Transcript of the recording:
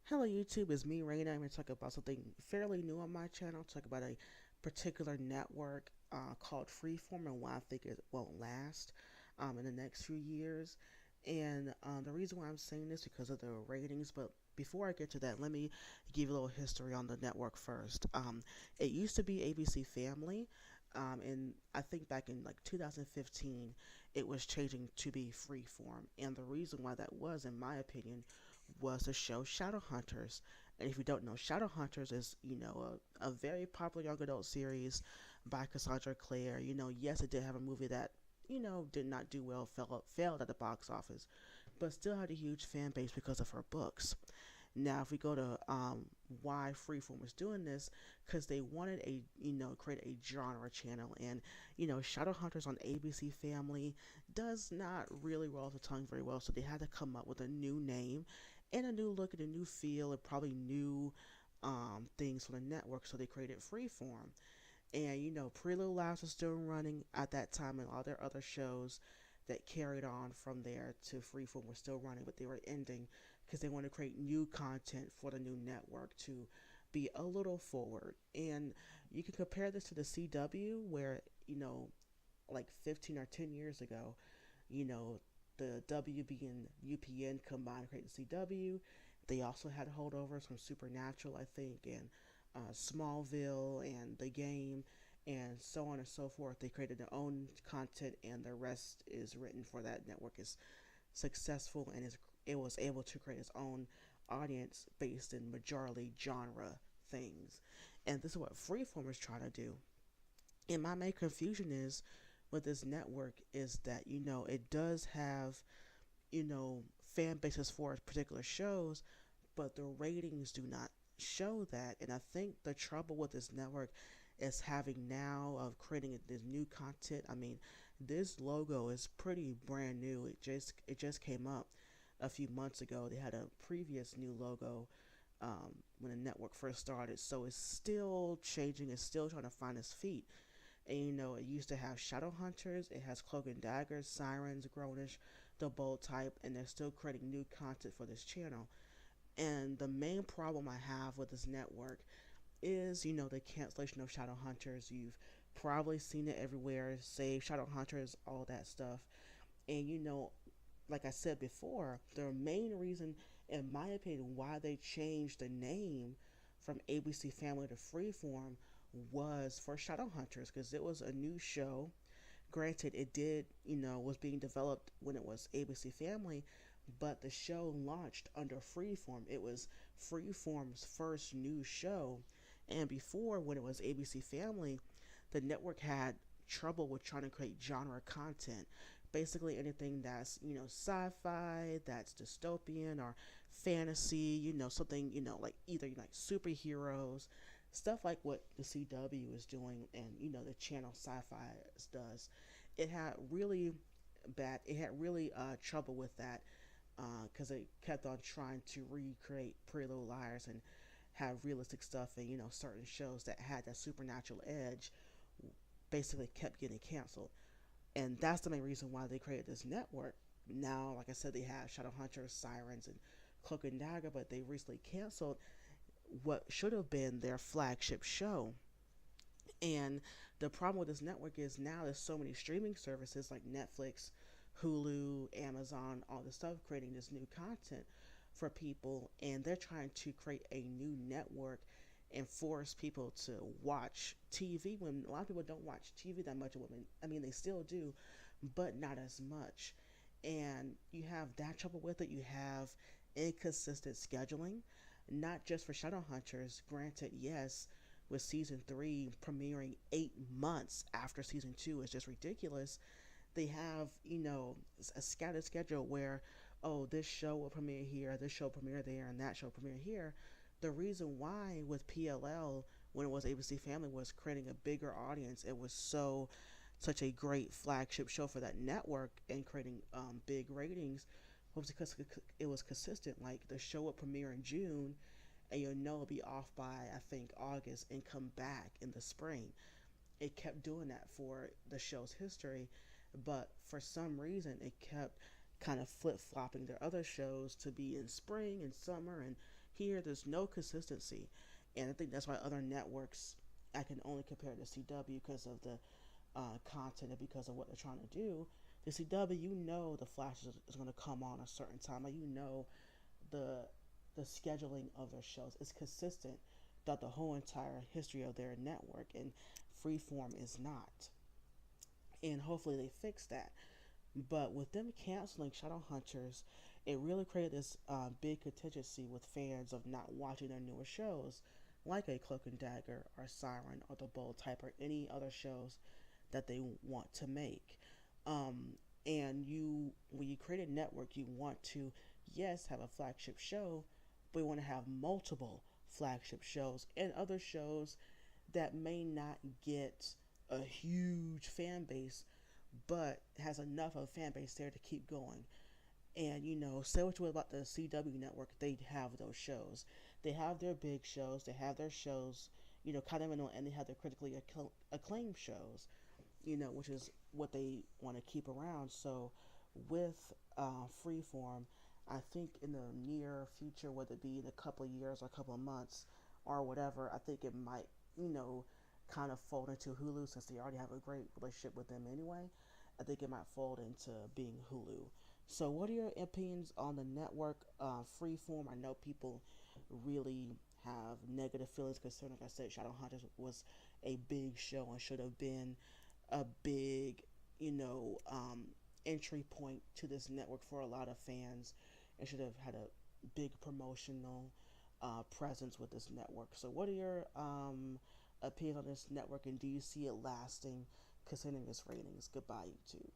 Hello YouTube, it's me Raina. I'm going to talk about something fairly new on my channel. Talk about a particular network called Freeform and why I think it won't last in the next few years. And the reason why I'm saying this is because of the ratings. But before I get to that, let me give you a little history on the network first. It used to be ABC Family, and I think back in like 2015, it was changing to be Freeform. And the reason why that was, in my opinion, was the show Shadowhunters. And if you don't know, Shadowhunters is, a very popular young adult series by Cassandra Clare. Yes, it did have a movie that, did not do well, failed at the box office, but still had a huge fan base because of her books. Now, if we go to why Freeform was doing this, because they wanted create a genre channel, and Shadowhunters on ABC Family does not really roll off the tongue very well, so they had to come up with a new name and a new look and a new feel, and probably new things for the network. So they created Freeform, and Pretty Little Lies was still running at that time, and all their other shows that carried on from there to Freeform were still running, but they were ending because they wanted to create new content for the new network to be a little forward. And you can compare this to the CW, where like 15 or 10 years ago, you know, the WB and UPN combined to create the CW. They also had holdovers from Supernatural, I think, and Smallville and The Game, and so on and so forth. They created their own content, and the rest is written for that network is successful, and it was able to create its own audience based in majority genre things. And this is what Freeform is trying to do. And my main confusion is with this network is that it does have fan bases for particular shows, but the ratings do not show that. And I think the trouble with this network is having now of creating this new content. I mean, this logo is pretty brand new. It just came up a few months ago. They had a previous new logo when the network first started, so it's still changing. It's still trying to find its feet. And it used to have Shadow Hunters, it has Cloak and Daggers, Sirens, Grownish, the Bold type, and they're still creating new content for this channel. And the main problem I have with this network is, the cancellation of Shadow Hunters. You've probably seen it everywhere, save Shadow Hunters, all that stuff. And like I said before, the main reason, in my opinion, why they changed the name from ABC Family to Freeform was for Shadowhunters, because it was a new show. Granted, it did, was being developed when it was ABC Family, but the show launched under Freeform. It was Freeform's first new show. And before, when it was ABC Family, the network had trouble with trying to create genre content. Basically, anything that's, sci-fi, that's dystopian or fantasy, something, like either like superheroes, stuff like what the CW is doing, and the channel Sci-Fi does. It had really it had really trouble with that because it kept on trying to recreate Pretty Little Liars and have realistic stuff, and certain shows that had that supernatural edge basically kept getting canceled. And that's the main reason why they created this network. Now, like I said, they have Shadowhunters, Sirens, and Cloak and Dagger, but they recently canceled what should have been their flagship show. And the problem with this network is now there's so many streaming services like Netflix, Hulu, Amazon, all this stuff creating this new content for people, and they're trying to create a new network and force people to watch TV when a lot of people don't watch TV that much. I mean, they still do, but not as much. And you have that trouble with it. You have inconsistent scheduling, not just for Shadowhunters. Granted, yes, with season three premiering 8 months after season two is just ridiculous. They have, a scattered schedule where, oh, this show will premiere here, this show will premiere there, and that show will premiere here. The reason why with PLL, when it was ABC Family, was creating a bigger audience, it was such a great flagship show for that network and creating big ratings, was because it was consistent. Like the show would premiere in June, and it'll be off by I think August and come back in the spring. It kept doing that for the show's history, but for some reason it kept kind of flip flopping their other shows to be in spring and summer, and Here, there's no consistency, and I think that's why other networks I can only compare to CW because of the content and because of what they're trying to do. The CW, you know, the Flash is going to come on a certain time. Like, you know, the the scheduling of their shows is consistent throughout the whole entire history of their network, and Freeform is not. And hopefully they fix that. But with them canceling Shadowhunters, it really created this big contingency with fans of not watching their newer shows, like a Cloak and Dagger or Siren or The Bold Type or any other shows that they want to make. Um, and when you create a network, you want to, yes, have a flagship show, but you want to have multiple flagship shows and other shows that may not get a huge fan base, but has enough of a fan base there to keep going. And say what you will about the CW network, they have those shows. They have their big shows. They have their shows, kind of and they have their critically acclaimed shows, which is what they want to keep around. So with Freeform, I think in the near future, whether it be in a couple of years or a couple of months or whatever, I think it might, kind of fold into Hulu since they already have a great relationship with them anyway. I think it might fold into being Hulu. So, what are your opinions on the network Freeform? I know people really have negative feelings concerning, like I said, Shadowhunters was a big show and should have been a big, you know, um, entry point to this network for a lot of fans and should have had a big promotional presence with this network. So, what are your opinions on this network and do you see it lasting considering its ratings? Goodbye, YouTube.